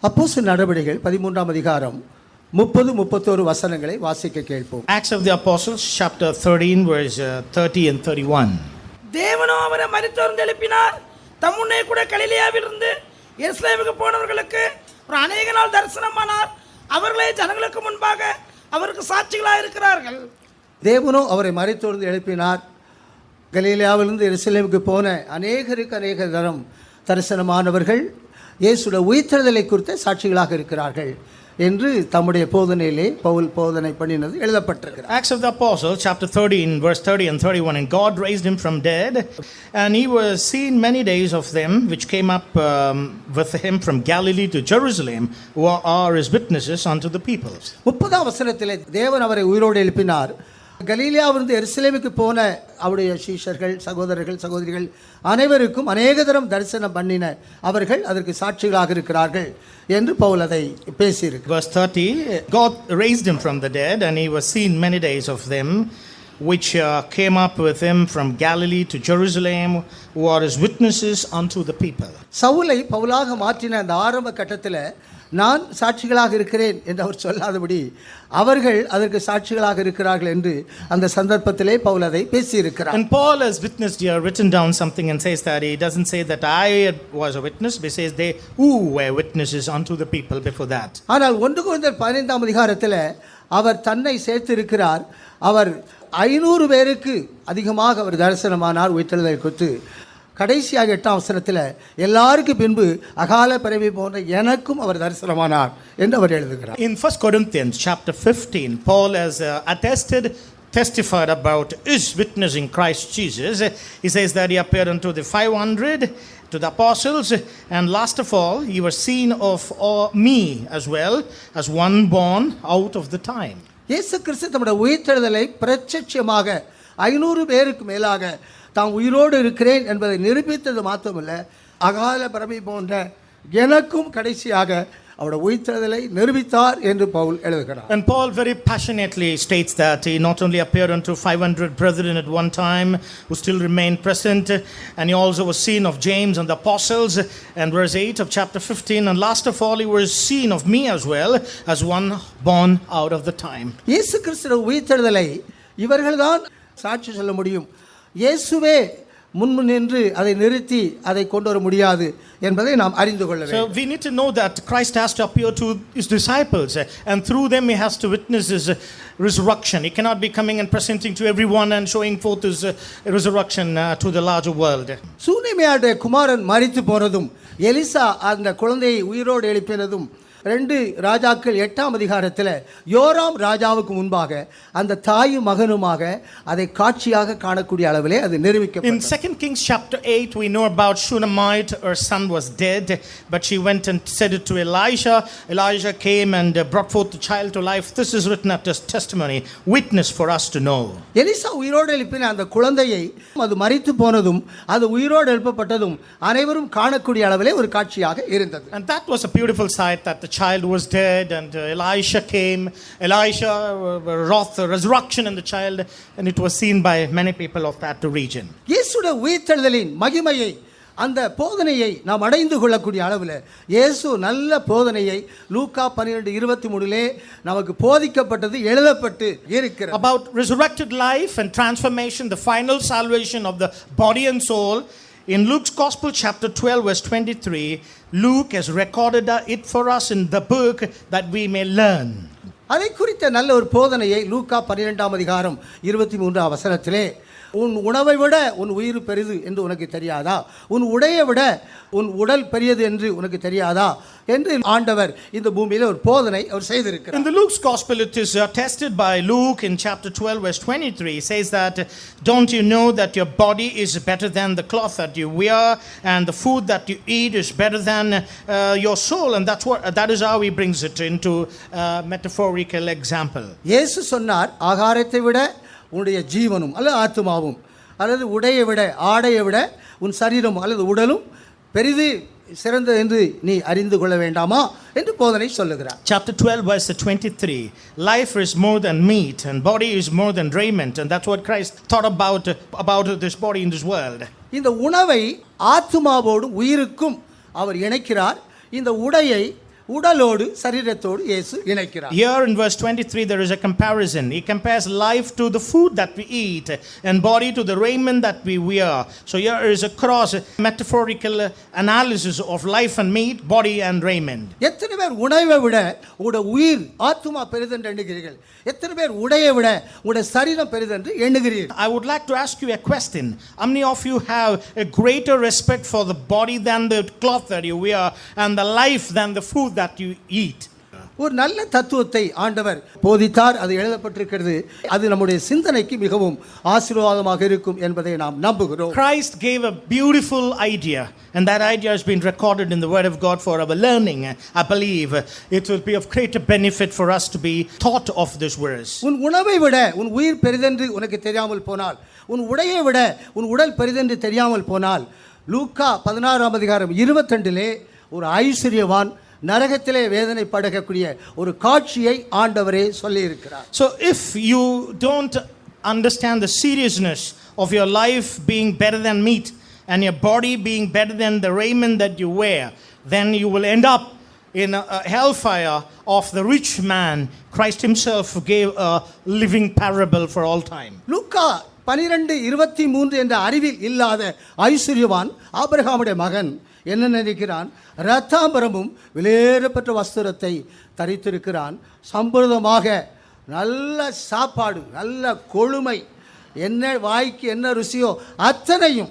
அப்போஸ்தலர் நடவடிக்கைகள் 13ஆம் அதிகாரம் 30-31 வசனங்களை வாசிக்க கேட்போம். Acts of the Apostles chapter 13 verse 30 and 31. தேவனோ அவரை மரித்தோர்ந்து எழுப்பினார். தம்முன்னே கூட கலிலேயாவிலிருந்து எருசலேமுக்கு போனவர்களுக்கு ஒரு அநேக நாள் தரிசனமானார். அவர்களே ஜனங்களுக்கு முன்பாக அவருக்கு சாட்சிகளாக இருக்கிறார்கள். தேவனோ அவரை மரித்தோர்ந்து எழுப்பினார். கலிலேயாவிலிருந்து எருசலேமுக்கு போன அநேகருக்கு அநேக தரம் தரிசனமானவர்கள் இயேசுடைய உயிர்த்தெழுதலை குறித்த சாட்சிகளாக இருக்கிறார்கள் என்று தம்முடைய போதனையிலே பவுல் போதனை பண்ணினது எழுதப்பட்டிருக்கிறது. Acts of the Apostles chapter 13 verse 30 and 31. And God raised him from dead, and he was seen many days of them which came up with him from Galilee to Jerusalem, who are his witnesses unto the people. 30ஆம் வசனத்திலே தேவன் அவரை உயிரோடு எழுப்பினார். கலிலேயாவிலிருந்து எருசலேமுக்கு போன அவருடைய சீஷர்கள், சகோதரர்கள், சகோதரிகள் அனைவருக்கும் அநேக தரம் தரிசனம் பண்ணின அவர்கள் அதற்கு சாட்சிகளாக இருக்கிறார்கள் என்று பவுல் அதை பேசியிருக்கிறார். Verse 30, God raised him from the dead, and he was seen many days of them which came up with him from Galilee to Jerusalem, who are his witnesses unto the people. சவுலை பவுலாக மாற்றின அந்த ஆரம்ப கட்டத்தில் நான் சாட்சிகளாக இருக்கிறேன் என்று அவர் சொல்லாதபடி அவர்கள் அதற்கு சாட்சிகளாக இருக்கிறார்கள் என்று அந்த சந்தர்ப்பத்திலே பவுல் அதை பேசியிருக்கிறார். And Paul has witnessed here, written down something and says that he doesn't say that I was a witness, but says they who were witnesses unto the people before that. ஆனால் 1 கொரிந்தியர் 15ஆம் அதிகாரத்தில் அவர் தன்னை சேர்த்திருக்கிறார். அவர் 500 பேருக்கு அதிகமாக அவர் தரிசனமானார் உயிர்த்தெழுதலை குறித்து. கடைசியாக 8ஆம் வசனத்தில் எல்லாருக்கும் பின்பு அகால பிறவி போன்ற எனக்கும் அவர் தரிசனமானார் என்று அவர் எழுதுகிறார். In 1 Corinthians chapter 15, Paul has testified about his witnessing Christ Jesus. He says that he appeared unto the 500, to the apostles, and last of all, he was seen of me as well, as one born out of the time. இயேசு கிறிஸ்து தம்முடைய உயிர்த்தெழுதலை பிரத்யட்சமாக 500 பேருக்கு மேலாக தான் உயிரோடு இருக்கிறேன் என்பதை நிரூபித்தது மாத்திரமல்ல, அகால பிறவி போன்ற எனக்கும் கடைசியாக அவருடைய உயிர்த்தெழுதலை நிரூபித்தார் என்று பவுல் எழுதுகிறார். And Paul very passionately states that he not only appeared unto 500 brethren at one time who still remain present, and he also was seen of James and the apostles, and verse 8 of chapter 15, and last of all he was seen of me as well, as one born out of the time. இயேசு கிறிஸ்துவின் உயிர்த்தெழுதலை இவர்கள்தான் சாட்சி சொல்ல முடியும். இயேசுவே முன்பு நின்று அதை நிறுத்தி அதை கொண்டு வர முடியாது என்பதை நாம் அறிந்து கொள்ள வேண்டும். So we need to know that Christ has to appear to his disciples, and through them he has to witness his resurrection. He cannot be coming and presenting to everyone and showing forth his resurrection to the larger world. சூனேமியாவுடைய குமாரன் மரித்து போனதும் Elisha அந்த குழந்தையை உயிரோடு எழுப்பினதும் 2 ராஜாக்கள் 8ஆம் அதிகாரத்தில் யோராம் ராஜாவுக்கு முன்பாக அந்த தாயும் மகனுமாக அதை காட்சியாக காணக்கூடிய அளவிலே அது நிரூபிக்கப்பட்டது. In 2 Kings chapter 8 we know about Shunammite. Her son was dead, but she went and said it to Elijah. Elijah came and brought forth the child to life. This is written at his testimony, witness for us to know. Elisha உயிரோடு எழுப்பின அந்த குழந்தையை அது மரித்து போனதும் அது உயிரோடு எழுப்பப்பட்டதும் அனைவரும் காணக்கூடிய அளவிலே ஒரு காட்சியாக இருந்தது. And that was a beautiful sight, that the child was dead and Elisha came. Elisha wrought the resurrection in the child, and it was seen by many people of that region. இயேசுடைய உயிர்த்தெழுதலின் மகிமையை, அந்த போதனையை நாம் அடைந்து கொள்ளக்கூடிய அளவில் இயேசு நல்ல போதனையை லூக்கா 12:23 நமக்கு போதிக்கப்பட்டது, எழுதப்பட்டு இருக்கிறது. About resurrected life and transformation, the final salvation of the body and soul. In Luke's Gospel chapter 12 verse 23, Luke has recorded it for us in the book that we may learn. அதை குறித்த நல்ல ஒரு போதனையை லூக்கா 12ஆம் அதிகாரம் 23ஆம் வசனத்திலே, உன் உணவை விட உன் உயிர் பெரிது என்று உனக்கு தெரியாதா, உன் உடையை விட உன் உடல் பெரியது என்று உனக்கு தெரியாதா என்று ஆண்டவர் இந்த பூமியில ஒரு போதனை அவர் செய்திருக்கிறார். In the Luke's Gospel it is attested by Luke in chapter 12 verse 23. He says that, don't you know that your body is better than the cloth that you wear, and the food that you eat is better than your soul? And that is how he brings it into metaphorical example. இயேசு சொன்னார், ஆகாரத்தை விட உன்னுடைய ஜீவனும் அல்லது ஆத்துமாவும், அல்லது உடையை விட ஆடையை விட உன் சரீரம் அல்லது உடலும் பெரிது சிறந்தது என்று நீ அறிந்து கொள்ள வேண்டாமா என்று போதனை சொல்லுகிறார். Chapter 12 verse 23, life is more than meat and body is more than raiment, and that's what Christ thought about this body in this world. இந்த உணவை ஆத்துமாவோடும் உயிருக்கும் அவர் இணைக்கிறார். இந்த உடையை உடலோடு சரீரத்தோடு இயேசு இணைக்கிறார். Here in verse 23, there is a comparison. He compares life to the food that we eat and body to the raiment that we wear. So here is a cross metaphorical analysis of life and meat, body and raiment. எத்தனை பேர் உணவை விட உங்களுடைய உயிர் ஆத்துமா பெரிதென்று எண்ணுகிறீர்கள்? எத்தனை பேர் உடையை விட உங்களுடைய சரீரம் பெரிதென்று எண்ணுகிறீர்கள்? I would like to ask you a question. How many of you have a greater respect for the body than the cloth that you wear and the life than the food that you eat? ஒரு நல்ல தத்துவத்தை ஆண்டவர் போதித்தார், அது எழுதப்பட்டிருக்கிறது. அது நம்முடைய சிந்தனைக்கு மிகவும் ஆசீர்வாதமாக இருக்கும் என்பதை நாம் நம்புகிறோம். Christ gave a beautiful idea, and that idea has been recorded in the Word of God for our learning. I believe it will be of greater benefit for us to be taught of this verse. உன் உணவை விட உன் உயிர் பெரிதென்று உனக்கு தெரியாமல் போனால், உன் உடையை விட உன் உடல் பெரிதென்று தெரியாமல் போனால், லூக்கா 16:22 ஒரு ஐஸ்வர்யவான் நரகத்திலே வேதனை படக்கூடிய ஒரு காட்சியை ஆண்டவரே சொல்லி இருக்கிறார். So if you don't understand the seriousness of your life being better than meat and your body being better than the raiment that you wear, then you will end up in a hellfire of the rich man. Christ himself gave a living parable for all time. லூக்கா 12:23 என்ற அறிவில் இல்லாத ஐஸ்வர்யவான் ஆபிரகாமுடைய மகன் என்ன நினைக்கிறான்? இரத்தாம்பரமும் விலையேறப்பட்ட வஸ்திரத்தை தரித்திருக்கிறான். சம்பிரதமாக நல்ல சாப்பாடு, நல்ல கொழுமை, என்ன வாய்க்கு என்ன ருசியோ அத்தனையும்,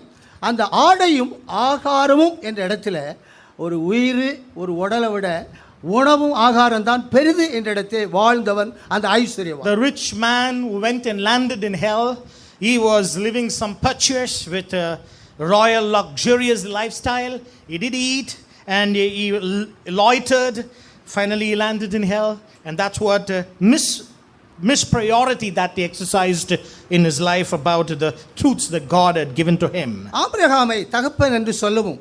அந்த ஆடையும் ஆகாரமும் என்ற இடத்துல ஒரு உயிர் ஒரு உடலை விட உணவும் ஆகாரம் தான் பெரிது என்ற இடத்தை வாழ்ந்தவன் அந்த ஐஸ்வர்யவான். The rich man who went and landed in hell, he was living sumptuous with a royal luxurious lifestyle. He did eat and he loitered. Finally he landed in hell, and that's what mispriority that he exercised in his life about the truths that God had given to him. ஆபிரகாமை தகப்பன் என்று சொல்லவும்,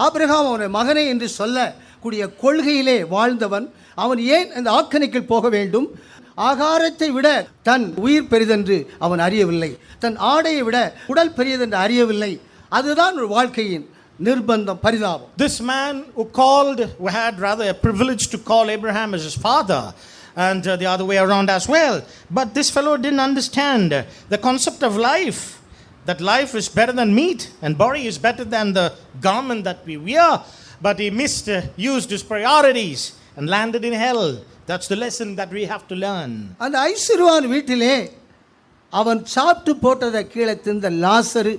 Abraham அவனை மகனே என்று சொல்ல கூடிய கொள்கையிலே வாழ்ந்தவன் அவன் ஏன் அந்த ஆக்கணிக்கில் போக வேண்டும்? ஆகாரத்தை விட தன் உயிர் பெரிதென்று அவன் அறியவில்லை, தன் ஆடையை விட உடல் பெரியதென்று அறியவில்லை. அதுதான் ஒரு வாழ்க்கையின் நிர்பந்தம், பரிதாபம். This man who had rather a privilege to call Abraham as his father, and the other way around as well, but this fellow didn't understand the concept of life, that life is better than meat and body is better than the garment that we wear. But he misused his priorities and landed in hell. That's the lesson that we have to learn. அந்த ஐஸ்வர்யவான் வீட்டிலே அவன் சாப்பிட்டு போட்டதை கீழே தின்ற லாசரு,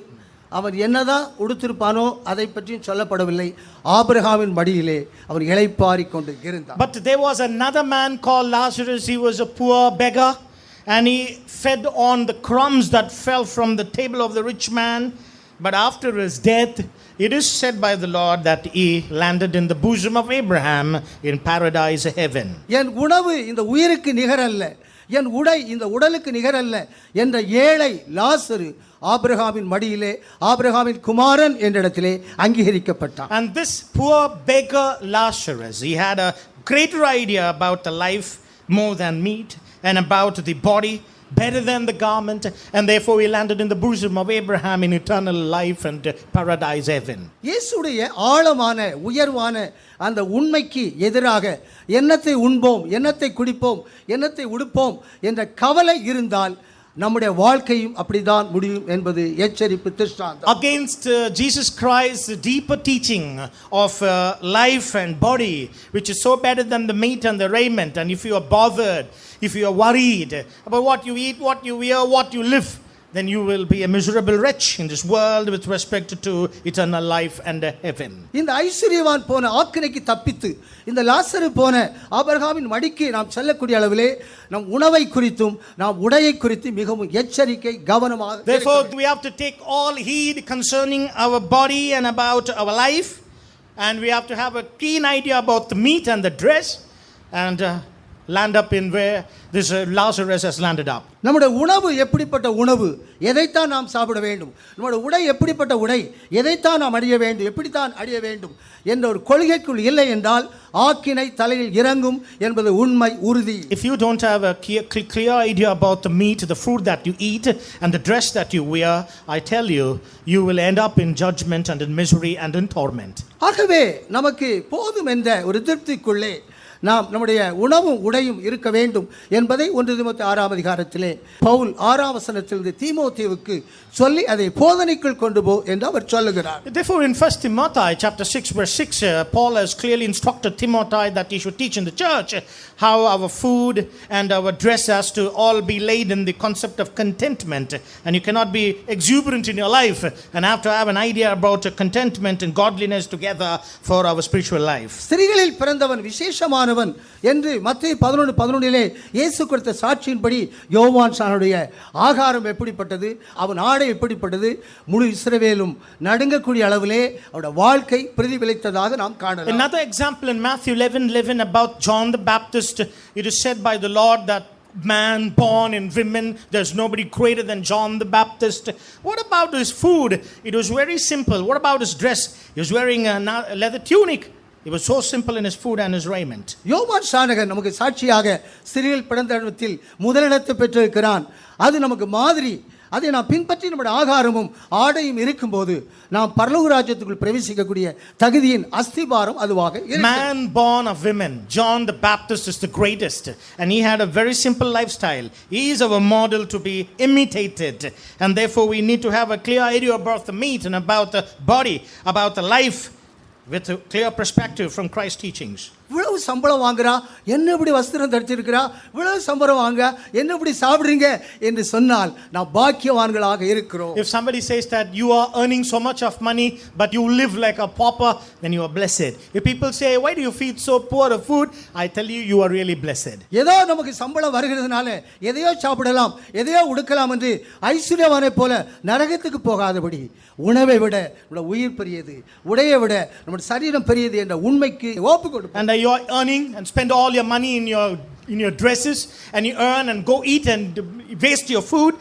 அவன் என்னதான் உடுத்திருப்பானோ அதை பற்றியும் சொல்லப்படவில்லை. ஆபிரகாமின் மடியிலே அவன் இளைப்பாரி கொண்டு இருந்தான். But there was another man called Lazarus. He was a poor beggar, and he fed on the crumbs that fell from the table of the rich man. But after his death, it is said by the Lord that he landed in the bosom of Abraham in paradise heaven. என் உணவு இந்த உயிருக்கு நிகரல்ல, என் உடை இந்த உடலுக்கு நிகரல்ல என்ற ஏழை லாசரு ஆபிரகாமின் மடியிலே ஆபிரகாமின் குமாரன் என்ற இடத்திலே அங்கீகரிக்கப்பட்டான். And this poor beggar Lazarus, he had a greater idea about the life more than meat and about the body better than the garment, and therefore he landed in the bosom of Abraham in eternal life and paradise heaven. இயேசுடைய ஆழமான உயர்வான அந்த உண்மைக்கு எதிராக என்னத்தை உண்போம், என்னத்தை குடிப்போம், என்னத்தை உடுப்போம் என்ற கவலை இருந்தால் நம்முடைய வாழ்க்கையும் அப்படிதான் முடியும் என்பது எச்சரிப்பு திருஷ்டாந்தம். Against Jesus Christ's deeper teaching of life and body, which is so better than the meat and the raiment, and if you are bothered, if you are worried about what you eat, what you wear, what you live, then you will be a miserable wretch in this world with respect to eternal life and heaven. இந்த ஐஸ்வர்யவான் போன ஆக்கினைக்கு தப்பித்து இந்த லாசரு போன ஆபிரகாமின் மடிக்கு நாம் செல்லக்கூடிய அளவிலே நம் உணவை குறித்தும் நாம் உடையை குறித்து மிகவும் எச்சரிக்கை கவனமாக. Therefore we have to take all heed concerning our body and about our life, and we have to have a keen idea about the meat and the dress, and land up in where this Lazarus has landed up. நம்முடைய உணவு எப்படிப்பட்ட உணவு, எதைத்தான் நாம் சாப்பிட வேண்டும், நம்முடைய உடை எப்படிப்பட்ட உடை, எதைத்தான் நாம் அணிய வேண்டும், எப்படித்தான் அணிய வேண்டும் என்ற ஒரு கொள்கைக்குள் இல்லை என்றால் ஆக்கினை தலையில் இறங்கும் என்பது உண்மை உறுதி. If you don't have a clear idea about the meat, the food that you eat and the dress that you wear, I tell you, you will end up in judgment and in misery and in torment. ஆகவே நமக்கு போதும் என்ற ஒரு திருப்திக்குள்ளே நாம் நம்முடைய உணவும் உடையும் இருக்க வேண்டும் என்பதை 1 தீமோத்தேயு 6ஆம் அதிகாரத்திலே பவுல் 6ஆம் வசனத்திலிருந்து தீமோத்தேயுவுக்கு சொல்லி அதை போதனைக்குள் கொண்டு போ என்று அவர் சொல்லுகிறார். Therefore, in 1 Timothy chapter 6 verse 6, Paul has clearly instructed Timothy that he should teach in the church how our food and our dress has to all be laid in the concept of contentment. And you cannot be exuberant in your life and have to have an idea about contentment and godliness together for our spiritual life. ஸ்திரீகளில் பிறந்தவன் விசேஷமானவன் என்று மத்தேயு 11:11 இயேசு கொடுத்த சாட்சியின்படி யோவான் சானுடைய ஆகாரம் எப்படிப்பட்டது, அவன் ஆடை எப்படிப்பட்டது, முழு இஸ்ரவேலும் நடுங்கக்கூடிய அளவிலே அவருடைய வாழ்க்கை பிரதிபலித்ததாக நாம் காணலாம். Another example in Matthew 11:11 about John the Baptist, it is said by the Lord that man born in women, there's nobody greater than John the Baptist. What about his food? It was very simple. What about his dress? He was wearing a leather tunic. It was so simple in his food and his raiment. யோவான் சானகன் நமக்கு சாட்சியாக ஸ்திரீகள் பிறந்தத்தில் முதலிடத்தை பெற்றிருக்கிறான். அது நமக்கு மாதிரி. அதை நாம் பின்பற்றி நம்முடைய ஆகாரமும் ஆடையும் இருக்கும்போது நாம் பரலோக ராஜ்யத்துக்குள் பிரவேசிக்கக்கூடிய தகுதியின் அஸ்திபாரம் அதுவாக இருக்கிறது. Man born of women, John the Baptist is the greatest, and he had a very simple lifestyle. He is our model to be imitated, and therefore we need to have a clear idea about the meat and about the body, about the life, with a clear perspective from Christ's teachings. இவ்வளவு சம்பளம் வாங்குறா, என்ன இப்படி வஸ்திரம் தரிச்சிருக்கிறா, இவ்வளவு சம்பளம் வாங்க என்ன இப்படி சாப்பிடுறீங்க என்று சொன்னால் நாம் பாக்கியவான்களாக இருக்கிறோம். If somebody says that you are earning so much of money but you live like a pauper, then you are blessed. If people say, why do you feed so poor of food, I tell you, you are really blessed. ஏதோ நமக்கு சம்பளம் வருகிறதுனால எதையோ சாப்பிடலாம், எதையோ உடுக்கலாம் என்று ஐஸ்வர்யவானை போல நரகத்துக்கு போகாதபடி உணவை விட நம்முடைய உயிர் பெரியது, உடையை விட நம்முடைய சரீரம் பெரியது என்ற உண்மைக்கு ஒப்பு கொடுப்போம். And you are earning and spend all your money in your dresses, and you earn and go eat and waste your food,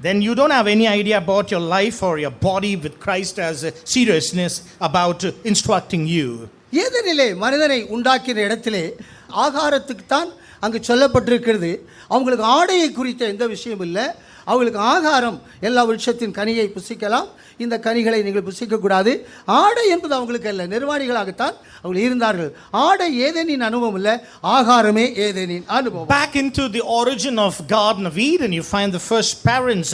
then you don't have any idea about your life or your body with Christ as a seriousness about instructing you. ஏதெனிலே மனிதனை உண்டாக்கின இடத்திலே ஆகாரத்துக்கு தான் அங்கு சொல்லப்பட்டிருக்கிறது. அவங்களுக்கு ஆடையை குறித்த எந்த விஷயம் இல்லை. அவங்களுக்கு ஆகாரம் எல்லா விருட்சத்தின் கனியை புசிக்கலாம், இந்த கனிகளை நீங்கள் புசிக்கக்கூடாது. ஆடை என்பது அவங்களுக்கு அல்ல, நிர்வாணிகளாகத்தான் அவங்க இருந்தார்கள். ஆடை ஏதேனின் அனுபவம் இல்லை, ஆகாரமே ஏதேனின் அனுபவம். Back into the origin of Garden of Eden, you find the first parents,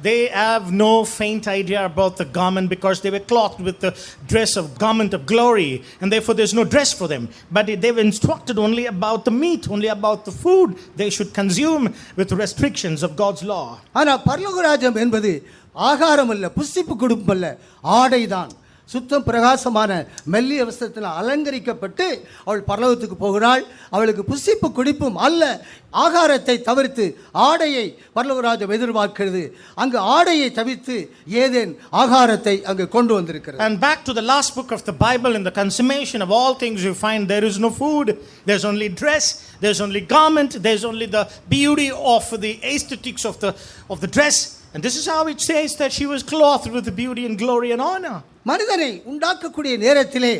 they have no faint idea about the garment because they were clothed with the dress of garment of glory, and therefore there's no dress for them. But they were instructed only about the meat, only about the food they should consume with restrictions of God's law. ஆனால் பரலோக ராஜ்யம் என்பது ஆகாரம் அல்ல, புசிப்பு கொடுப்பும் அல்ல, ஆடைதான். சுத்தம் பிரகாசமான மெல்லிய வஸ்திரத்தில் அலங்கரிக்கப்பட்டு அவள் பரலோகத்துக்கு போகிறாள். அவளுக்கு புசிப்பு குடிப்பும் அல்ல, ஆகாரத்தை தவிர்த்து ஆடையை பரலோக ராஜ்யம் எதிர்பார்க்கிறது. அங்கு ஆடையை தவிர்த்து ஏதேன் ஆகாரத்தை அங்கு கொண்டு வந்திருக்கிறது. And back to the last book of the Bible, in the consummation of all things you find there is no food, there's only dress, there's only garment, there's only the beauty of the aesthetics of the dress. And this is how it says that she was clothed with beauty and glory and honor. மனிதனை உண்டாக்கக்கூடிய நேரத்திலே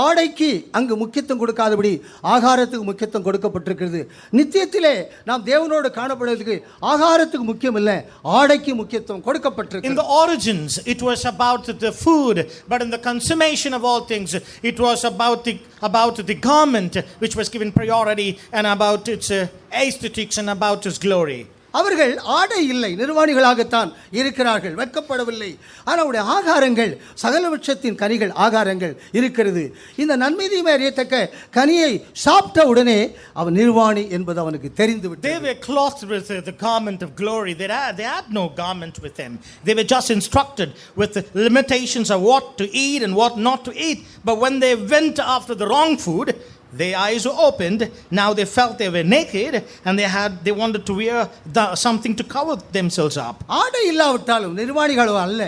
ஆடைக்கு அங்கு முக்கியத்துவம் கொடுக்காதபடி ஆகாரத்துக்கு முக்கியத்துவம் கொடுக்கப்பட்டிருக்கிறது. நித்தியத்திலே நாம் தேவனோடு காணப்படுவதற்கு ஆகாரத்துக்கு முக்கியம் இல்லை, ஆடைக்கு முக்கியத்துவம் கொடுக்கப்பட்டிருக்கிறது. In the origins it was about the food, but in the consummation of all things it was about the garment which was given priority, and about its aesthetics and about its glory. அவர்கள் ஆடை இல்லை, நிர்வாணிகளாகத்தான் இருக்கிறார்கள், வெட்கப்படவில்லை. ஆனால் அவருடைய ஆகாரங்கள் சகல விருட்சத்தின் கனிகள் ஆகாரங்கள் இருக்கிறது. இந்த நன்மை தீமை அறியத்தக்க கனியை சாப்பிட்ட உடனே அவன் நிர்வாணி என்பது அவனுக்கு தெரிந்துவிட்டது. They were clothed with the garment of glory. They had no garment with them. They were just instructed with the limitations of what to eat and what not to eat. But when they went after the wrong food, their eyes were opened. Now they felt they were naked, and they wanted to wear something to cover themselves up. ஆடை இல்லாவிட்டாலும் நிர்வாணிகளோ அல்ல,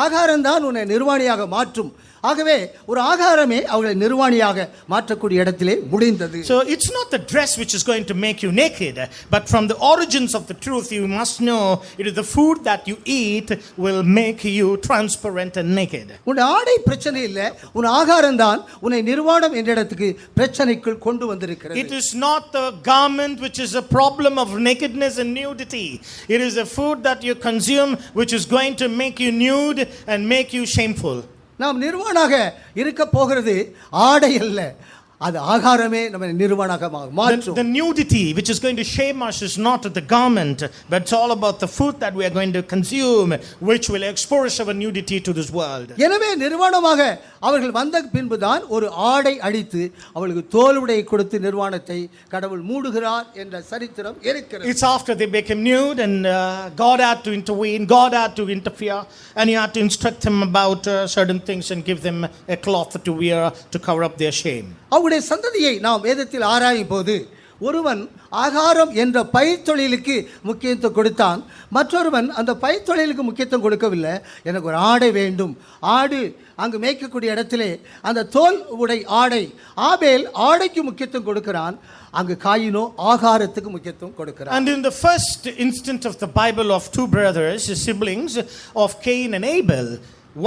ஆகாரம் தான் உன்னை நிர்வாணியாக மாற்றும். ஆகவே ஒரு ஆகாரமே அவர்களை நிர்வாணியாக மாற்றக்கூடிய இடத்திலே முடிந்தது. So it's not the dress which is going to make you naked, but from the origins of the truth you must know it is the food that you eat will make you transparent and naked. உன் ஆடை பிரச்சனை இல்லை, உன் ஆகாரம் தான் உன்னை நிர்வாணம் என்ற இடத்துக்கு பிரச்சனைக்குள் கொண்டு வந்திருக்கிறது. It is not the garment which is a problem of nakedness and nudity. It is the food that you consume which is going to make you nude and make you shameful. நாம் நிர்வாணாக இருக்க போகிறது ஆடை அல்ல, அது ஆகாரமே நம்ம நிர்வாணமாக மாற்றும். The nudity which is going to shame us is not the garment, but it's all about the food that we are going to consume, which will expose our nudity to this world. எனவே நிர்வாணமாக அவர்கள் வந்த பின்புதான் ஒரு ஆடை அடித்து அவர்களுக்கு தோல் உடை கொடுத்து நிர்வாணத்தை கடவுள் மூடுகிறார் என்ற சரித்திரம் இருக்கிறது. It's after they became nude and God had to intervene, God had to interfere, and he had to instruct them about certain things and give them a cloth to wear to cover up their shame. அவருடைய சந்ததியை நாம் வேதத்தில் ஆராயும் போது ஒருவன் ஆகாரம் என்ற பயிர்த்தொழிலுக்கு முக்கியத்துவம் கொடுத்தான், மற்றொருவன் அந்த பயிர்த்தொழிலுக்கு முக்கியத்துவம் கொடுக்கவில்லை. எனக்கு ஒரு ஆடை வேண்டும். ஆடு அங்கு மேய்க்கக்கூடிய இடத்திலே அந்த தோல் உடை ஆடை, ஆபேல் ஆடைக்கு முக்கியத்துவம் கொடுக்கிறான், அங்கு காயினோ ஆகாரத்துக்கு முக்கியத்துவம் கொடுக்கிறான். And in the first instant of the Bible of two brothers, siblings of Cain and Abel,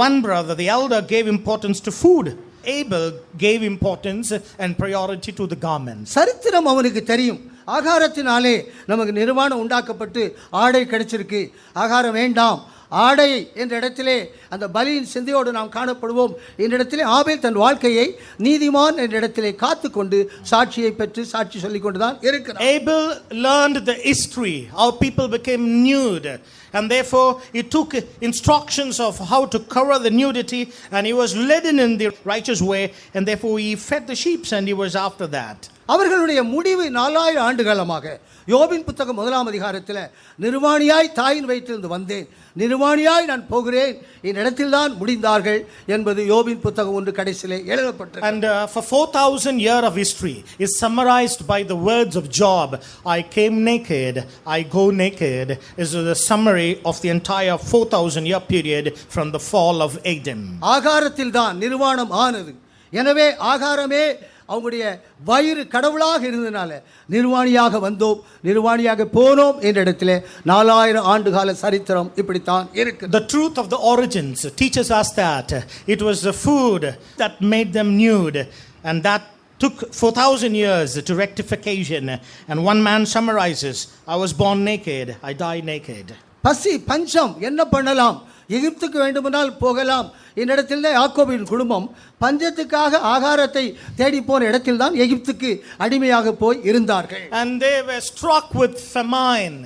one brother, the elder, gave importance to food. Abel gave importance and priority to the garments. சரித்திரம் அவனுக்கு தெரியும். ஆகாரத்தினாலே நமக்கு நிர்வாணம் உண்டாக்கப்பட்டு ஆடை கிடைச்சிருக்கு, ஆகாரம் வேண்டாம். ஆடை என்ற இடத்திலே அந்த பலியின் சிந்தையோடு நாம் காணப்படுவோம். இந்த இடத்திலே ஆபேல் தன் வாழ்க்கையை நீதிமான் என்ற இடத்திலே காத்துக்கொண்டு சாட்சியை பெற்று சாட்சி சொல்லிக் கொண்டுதான் இருக்கிறார். Abel learned the history, how people became nude, and therefore he took instructions of how to cover the nudity, and he was led in the righteous way, and therefore he fed the sheep and he was after that. அவர்களுடைய முடிவு 4000 ஆண்டு காலமாக யோபின் புத்தகம் 1ஆம் அதிகாரத்தில் நிர்வாணியாய் தாயின் வயிற்றிலிருந்து வந்தேன், நிர்வாணியாய் நான் போகிறேன், இந்த இடத்தில் தான் முடிந்தார்கள் என்பது யோபின் புத்தகம் 1 கடைசியிலே எழுதப்பட்டது. And for 4000 years of history is summarized by the words of Job, I came naked, I go naked, is the summary of the entire 4000 year period from the fall of Adam. ஆகாரத்தில் தான் நிர்வாணம் ஆனது. எனவே ஆகாரமே அவங்களுடைய வயிறு கடவுளாக இருந்தனால நிர்வாணியாக வந்தோம், நிர்வாணியாக போனோம் என்ற இடத்திலே 4000 ஆண்டுகால சரித்திரம் இப்படித்தான் இருக்கு. The truth of the origins teaches us that it was the food that made them nude, and that took 4000 years to rectification. And one man summarizes, I was born naked, I die naked. பசி பஞ்சம் என்ன பண்ணலாம், எகிப்துக்கு வேண்டுமானால் போகலாம். இந்த இடத்தில் யாக்கோபின் குடும்பம் பஞ்சத்துக்காக ஆகாரத்தை தேடி போன இடத்தில் தான் எகிப்துக்கு அடிமையாக போய் இருந்தார்கள். And they were struck with famine,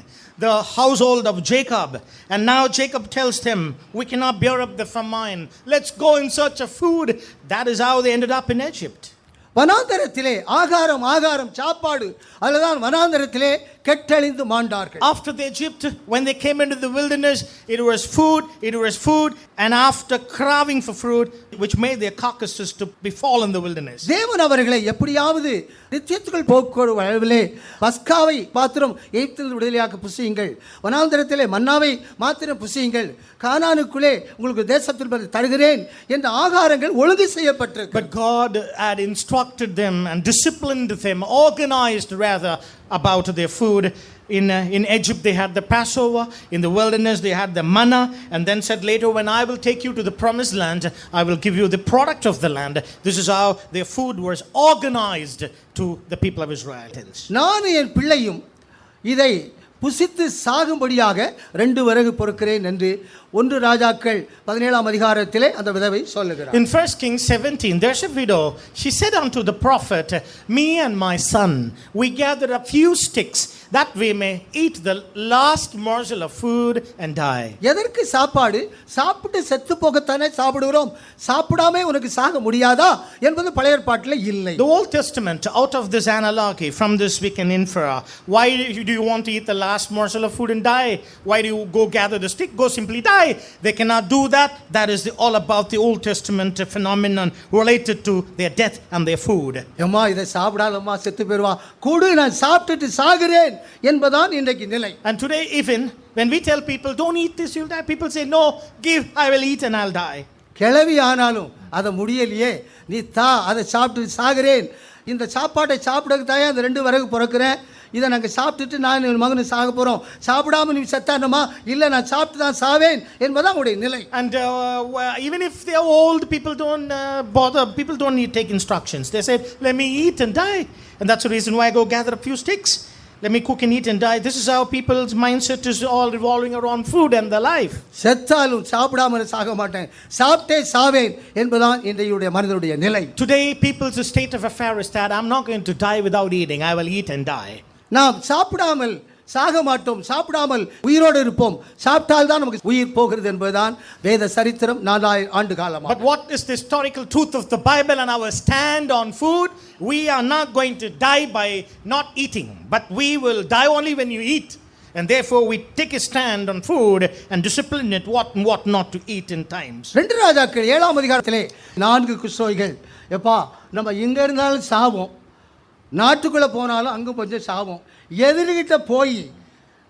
the household of Jacob. And now Jacob tells them, we cannot bear up the famine, let's go in search of food. That is how they ended up in Egypt. வனாந்தரத்திலே ஆகாரம் சாப்பாடு அதுதான் வனாந்தரத்திலே கெட்டழிந்து மாண்டார்கள். After the Egypt, when they came into the wilderness, it was food, and after craving for food, which made their carcasses to befall in the wilderness. தேவன் அவர்களை எப்படியாவது நித்தியத்துக்குள் போக்குவரவு அளவிலே பஸ்காவை மாத்திரம் எகிப்தில் விடுதலையாக்க புசியுங்கள், வனாந்தரத்திலே மன்னாவை மாத்திரம் புசியுங்கள், கானானுக்குள்ளே உங்களுக்கு தேசத்தில் தருகிறேன் என்ற ஆகாரங்கள் ஒழுங்கு செய்யப்பட்டிருக்கு. But God had instructed them and disciplined them, organized rather, about their food. In Egypt they had the Passover, in the wilderness they had the manna, and then said later, when I will take you to the promised land, I will give you the product of the land. This is how their food was organized to the people of Israel. நான் என் பிள்ளையும் இதை புசித்து சாகும்படியாக 2 விறகு பொறுக்கிறேன் என்று 1 ராஜாக்கள் 17ஆம் அதிகாரத்திலே அந்த விதவை சொல்லுகிறார். In 1 Kings 17, there's a widow. She said unto the prophet, me and my son, we gathered a few sticks that we may eat the last morsel of food and die. எதற்கு சாப்பாடு? சாப்பிட்டு செத்து போகத்தானே சாப்பிடுகிறோம், சாப்பிடாமே உனக்கு சாக முடியாதா என்பது பழைய ஏற்பாட்டில் இல்லை. The Old Testament, out of this analogy, from this we can infer, why do you want to eat the last morsel of food and die? Why do you go gather the stick? Go simply die. They cannot do that. That is all about the Old Testament phenomenon related to their death and their food. அம்மா இதை சாப்பிடாதம்மா செத்து போயிடுவா, கூடு நான் சாப்பிட்டுட்டு சாகிறேன் என்பதான் இன்றைக்கு நிலை. And today even when we tell people don't eat this you'll die, people say no, give, I will eat and I'll die. கிளவி ஆனாலும் அதை முடியலையே, நீ தா அதை சாப்பிட்டு சாகிறேன், இந்த சாப்பாட்டை சாப்பிடக்கு தாயே அந்த 2 விறகு பிறக்கிறேன், இதை நாங்கள் சாப்பிட்டுட்டு நான் என் மகனு சாக போகிறோம், சாப்பிடாம நீ செத்தானமா, இல்லை நான் சாப்பிட்டு தான் சாவேன் என்பதான் உங்களுடைய நிலை. And even if they are old, people don't bother, people don't need to take instructions. They say let me eat and die, and that's the reason why I go gather a few sticks. let me cook and eat and die. This is how people's mindset is all revolving around food and their life. செத்தாலும் சாப்பிடாமல் சாக மாட்டேன், சாப்பிட்டே சாவேன் என்பதுதான் இன்றைய மனிதனுடைய நிலை. Today, people's state of affair is that I'm not going to die without eating. I will eat and die. நாம் சாப்பிடாமல் சாக மாட்டோம், சாப்பிடாமல் உயிரோடு இருப்போம், சாப்பிட்டால் தான் நமக்கு உயிர் போகிறது என்பதுதான் வேத சரித்திரம் 4000 ஆண்டு காலமாக. But what is the historical truth of the Bible and our stand on food? We are not going to die by not eating, but we will die only when you eat. And therefore we take a stand on food and discipline it what and what not to eat in times. 2 ராஜாக்கள் 7ஆம் அதிகாரத்திலே 4 குஷ்ரோகிகள், எப்பா நம்ம இங்க இருந்தாலும் சாவோம், நாட்டுக்குள்ளே போனாலும் அங்கே கொஞ்சம் சாவோம், எதிரிகிட்ட போய்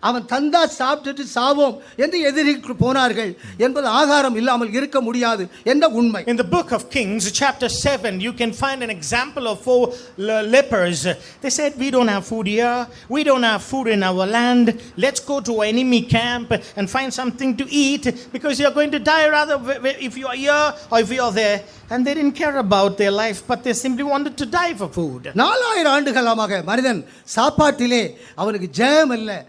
அவன் தந்தா சாப்பிட்டுட்டு சாவோம் என்று எதிரிக்கு போனார்கள் என்பது ஆகாரம் இல்லாமல் இருக்க முடியாது என்ற உண்மை. In the book of Kings chapter 7 you can find an example of 4 lepers. They said, we don't have food here, we don't have food in our land, let's go to an enemy camp and find something to eat because you're going to die rather if you are here or if you are there. And they didn't care about their life, but they simply wanted to die for food. 4000 ஆண்டுகளாக மனிதன் சாப்பாட்டிலே அவனுக்கு ஜெயம் இல்லை,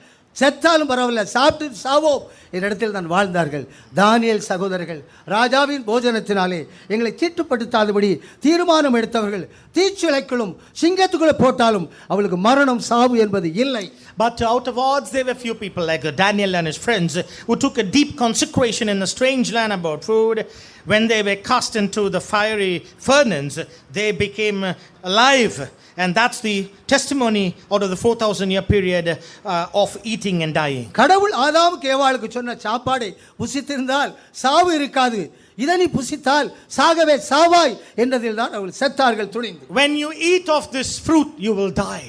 செத்தாலும் பரவாயில்ல, சாப்பிட்டு சாவோம் என்ற இடத்தில் தான் வாழ்ந்தார்கள். தானியேல் சகோதரர்கள் ராஜாவின் போஜனத்தினாலே எங்களை தீட்டுப்படுத்தாதபடி தீர்மானம் எடுத்தவர்கள், தீச்சுளைக்குள்ளும் சிங்கத்துக்குள்ளே போட்டாலும் அவளுக்கு மரணம் சாவு என்பது இல்லை. But out of odds there were few people like Daniel and his friends who took a deep consecration in a strange land about food. When they were cast into the fiery furnace, they became alive. And that's the testimony out of the 4,000-year period of eating and dying. கடவுள் ஆதாமுக்கு ஏவாளுக்கு சொன்ன சாப்பாடை புசித்திருந்தால் சாவு இருக்காது, இதை நீ புசித்தால் சாகவே சாவாய் என்றதில் தான் அவர்கள் செத்தார்கள் துணிந்து. When you eat of this fruit you will die.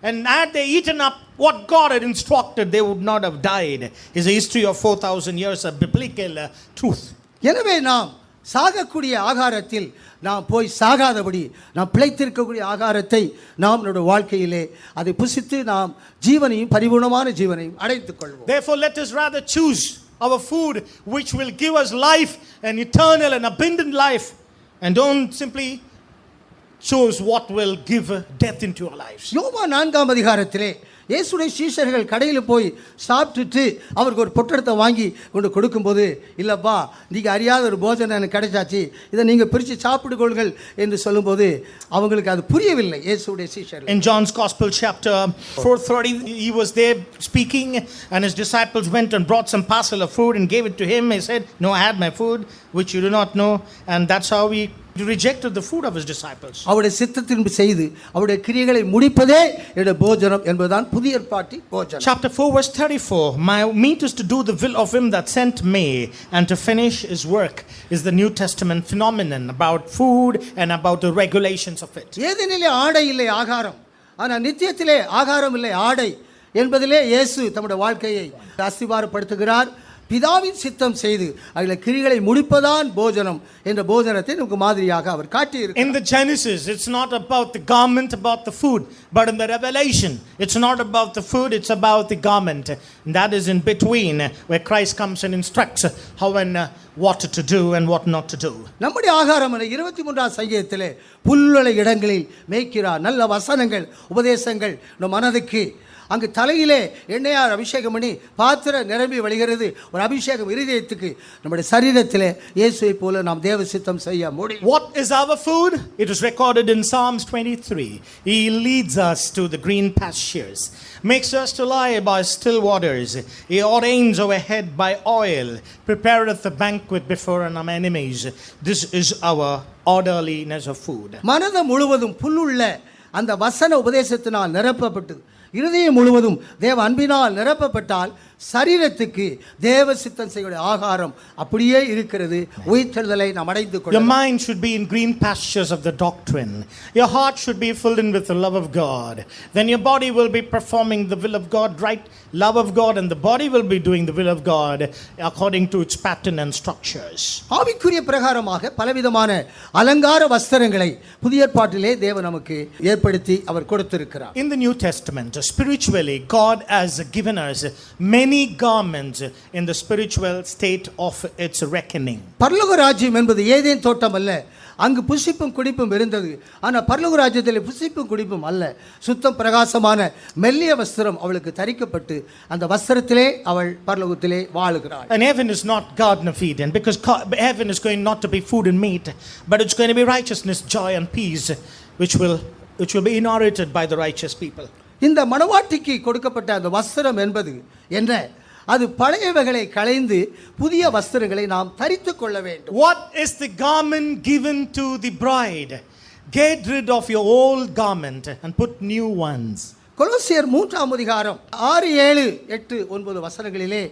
And had they eaten up what God had instructed, they would not have died. Is a history of 4,000 years of biblical truth. எனவே நாம் சாகக்கூடிய ஆகாரத்தில் நாம் போய் சாகாதபடி நாம் பிழைத்திருக்கக்கூடிய ஆகாரத்தை நாம் நம்முடைய வாழ்க்கையிலே அதை புசித்து நாம் ஜீவனையும் பரிபூர்ணமான ஜீவனையும் அடைத்துக் கொள்வோம். Therefore let us rather choose our food which will give us life, an eternal and abundant life, and don't simply choose what will give death into our lives. யோவான் 4ஆம் அதிகாரத்திலே இயேசுடைய சீஷர்கள் கடையில் போய் சாப்பிட்டுட்டு அவருக்கு ஒரு பொட்டடத்தை வாங்கி கொண்டு கொடுக்கும்போது, இல்லைப்பா நீங்கள் அறியாத ஒரு போஜனம் எனக்கு கிடைச்சாச்சு, இதை நீங்கள் பிரித்து சாப்பிட்டு கொள்ளுங்கள் என்று சொல்லும்போது அவங்களுக்கு அது புரியவில்லை இயேசுடைய சீஷர்கள். In John's Gospel chapter 4:30 he was there speaking and his disciples went and brought some parcel of food and gave it to him. He said, no, I had my food which you do not know. And that's how he rejected the food of his disciples. அவருடைய சித்தத்தின் செய்து அவருடைய கிரியைகளை முடிப்பதே என்னுடைய போஜனம் என்பதுதான் புதிய ஏற்பாட்டின் போஜனம். Chapter 4 verse 34, my meat is to do the will of him that sent me and to finish his work, is the New Testament phenomenon about food and about the regulations of it. ஏதெனிலே ஆடை இல்லை ஆகாரம், ஆனால் நித்தியத்திலே ஆகாரம் இல்லை ஆடை என்பதிலே இயேசு தம்முடைய வாழ்க்கையை அஸ்திவாரப்படுத்துகிறார். பிதாவின் சித்தம் செய்து அதில் கிரிகளை முடிப்பதான் போஜனம் என்ற போஜனத்தை நமக்கு மாதிரியாக அவர் காட்டியிருக்கிறார். In the Genesis it's not about the garment, about the food, but in the Revelation it's not about the food, it's about the garment. And that is in between where Christ comes and instructs how and what to do and what not to do. நம்முடைய ஆகாரம் 23ஆம் சங்கீதத்திலே புல்லுள்ள இடங்களில் மேய்க்கிறார், நல்ல வசனங்கள் உபதேசங்கள் நம் மனதுக்கு அங்கு தலையிலே எண்ணெயார் அபிஷேகம் பண்ணி பாத்திர நிரம்பி வழிகிறது ஒரு அபிஷேகம் இருதயத்துக்கு. நம்முடைய சரீரத்திலே இயேசுவை போல நாம் தேவ சித்தம் செய்ய முடியும். What is our food? It is recorded in Psalms 23. He leads us to the green pastures, makes us to lie by still waters. He ordains our head by oil, prepareth a banquet before our enemies. This is our orderliness of food. மனது முழுவதும் புல்லுள்ள அந்த வசன உபதேசத்தினால் நிரப்பப்பட்டது, இருதயம் முழுவதும் தேவ அன்பினால் நிரப்பப்பட்டால் சரீரத்துக்கு தேவ சித்தம் செய்யக்கூடிய ஆகாரம் அப்படியே இருக்கிறது. உயிர்த்தெழுதலை நாம் அடைந்து கொள்ளலாம். Your mind should be in green pastures of the doctrine. Your heart should be filled in with the love of God. Then your body will be performing the will of God, right love of God, and the body will be doing the will of God according to its pattern and structures. ஆவிக்குரிய பிரகாரமாக பலவிதமான அலங்கார வஸ்திரங்களை புதிய ஏற்பாட்டிலே தேவன் நமக்கு ஏற்படுத்தி அவர் கொடுத்திருக்கிறார். In the New Testament, spiritually God has given us many garments in the spiritual state of its reckoning. பரலோக ராஜ்யம் என்பது ஏதேன் தோட்டம் அல்ல, அங்கு புசிப்பும் குடிப்பும் இருந்தது. ஆனால் பரலோக ராஜ்யத்தில் புசிப்பும் குடிப்பும் அல்ல, சுத்தம் பிரகாசமான மெல்லிய வஸ்திரம் அவளுக்கு தரிக்கப்பட்டு அந்த வஸ்திரத்திலே அவள் பரலோகத்திலே வாழுகிறாள். And heaven is not Garden of Eden, because heaven is going not to be food and meat, but it's going to be righteousness, joy and peace, which will be inherited by the righteous people. இந்த மணவாட்டிக்கு கொடுக்கப்பட்ட அந்த வஸ்திரம் என்பது என்ன? அது பழையவைகளை களைந்து புதிய வஸ்திரங்களை நாம் தரித்துக் கொள்ள வேண்டும். What is the garment given to the bride? Get rid of your old garment and put new ones. கொலோசியர் 3ஆம் அதிகாரம் 6, 7, 8, 9 வசனங்களிலே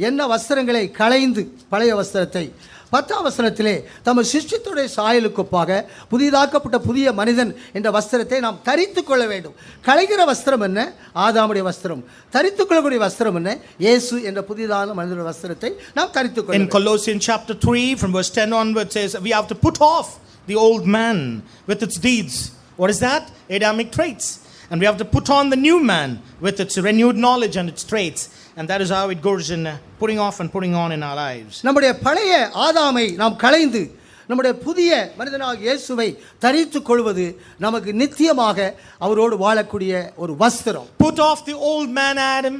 என்ன வஸ்திரங்களை களைந்து பழைய வஸ்திரத்தை, 10ஆம் வசனத்திலே தம் சிஷ்டத்துடைய சாயலுக்கு ஒப்பாக புதிதாக்கப்பட்ட புதிய மனிதன் என்ற வஸ்திரத்தை நாம் தரித்துக் கொள்ள வேண்டும். களைகிற வஸ்திரம் என்ன? ஆதாமுடைய வஸ்திரம். தரித்துக் கொள்ளக்கூடிய வஸ்திரம் என்ன? இயேசு என்ற புதிதான மனிதனுடைய வஸ்திரத்தை நாம் தரித்துக் கொள்ள In வேண்டும். Colossians chapter 3 from verse 10 onwards says we have to put off the old man with its deeds. What is that? Adamic traits. And we have to put on the new man with its renewed knowledge and its traits. And that is how it goes in putting off and putting on in our lives. நம்முடைய பழைய ஆதாமை நாம் களைந்து நம்முடைய புதிய மனிதனாகிய இயேசுவை தரித்துக் கொள்வது நமக்கு நித்தியமாக அவரோடு வாழக்கூடிய ஒரு வஸ்திரம். Put off the old man Adam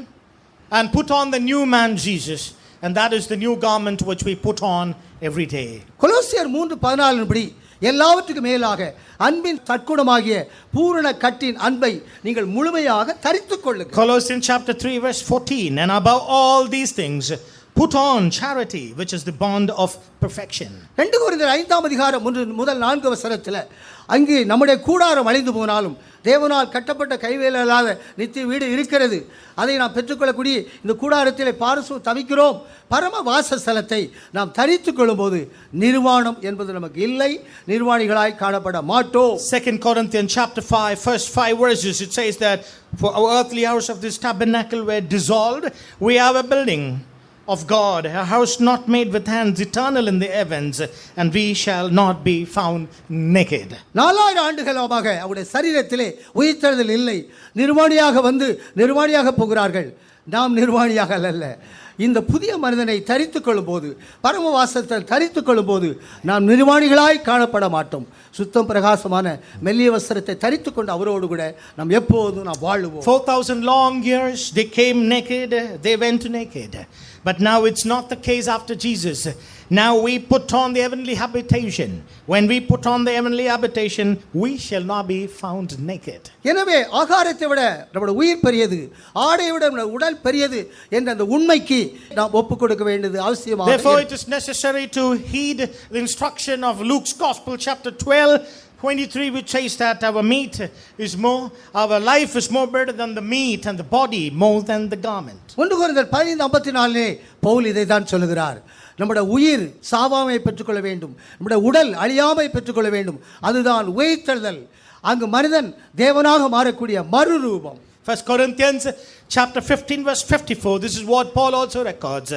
and put on the new man Jesus. And that is the new garment which we put on every day. கொலோசியர் 3:14 படி எல்லாவற்றுக்கும் மேலாக அன்பின் தற்குணமாகிய பூரண கட்டின் அன்பை நீங்கள் முழுமையாக தரித்துக் கொள்ளுங்கள். Colossians chapter 3 verse 14, and above all these things put on charity, which is the bond of perfection. 2 கொரிந்தியர் 5ஆம் அதிகாரம் 1-4 வசனத்தில் அங்கு நம்முடைய கூடாரம் அழிந்து போனாலும் தேவனால் கட்டப்பட்ட கைவேலை இல்லாத நித்திய வீடு இருக்கிறது, அதை நாம் பெற்றுக்கொள்ளக்கூடிய இந்த கூடாரத்திலே பாரசு தவிக்கிறோம். பரம வாசஸ்தலத்தை நாம் தரித்துக் கொள்ளும்போது நிர்வாணம் என்பது நமக்கு இல்லை, நிர்வாணிகளாய் காணப்பட மாட்டோம். 2 Corinthians chapter 5 first 5 verses, it says that for our earthly house of this tabernacle were dissolved, we have a building of God, a house not made with hands, eternal in the heavens, and we shall not be found naked. 4000 ஆண்டுகளாக அவருடைய சரீரத்திலே உயிர்த்தெழுதல் இல்லை, நிர்வாணியாக வந்து நிர்வாணியாக போகிறார்கள். நாம் நிர்வாணியாக அல்ல. இந்த புதிய மனிதனை தரித்துக் கொள்ளும்போது, பரமவாசத்தை தரித்துக் கொள்ளும்போது நாம் நிர்வாணிகளாய் காணப்பட மாட்டோம். சுத்தம் பிரகாசமான மெல்லிய வஸ்திரத்தை தரித்துக் கொண்டு அவரோடு கூட நாம் எப்போதும் நாம் வாழுவோம். 4000 long years they came naked, they went naked. But now it's not the case after Jesus. Now we put on the heavenly habitation. When we put on the heavenly habitation, we shall not be found naked. எனவே ஆகாரத்தை விட நம்முடைய உயிர் பெரியது, ஆடையை விட நம்முடைய உடல் பெரியது என்ற அந்த உண்மைக்கு நாம் ஒப்புக் கொடுக்க வேண்டியது அவசியமாக. Therefore it is necessary to heed the instruction of Luke's Gospel chapter 12:23, which says that our life is more better than the meat, and the body more than the garment. 1 கொரிந்தியர் 15:54 பவுல் இதை தான் சொல்லுகிறார். நம்முடைய உயிர் சாவாமை பெற்றுக்கொள்ள வேண்டும், நம்முடைய உடல் அழியாமை பெற்றுக்கொள்ள வேண்டும். அதுதான் உயிர்த்தெழுதல். அங்கு மனிதன் தேவனாக மாறக்கூடிய மறுரூபம். 1 Corinthians chapter 15 verse 54, this is what Paul also records,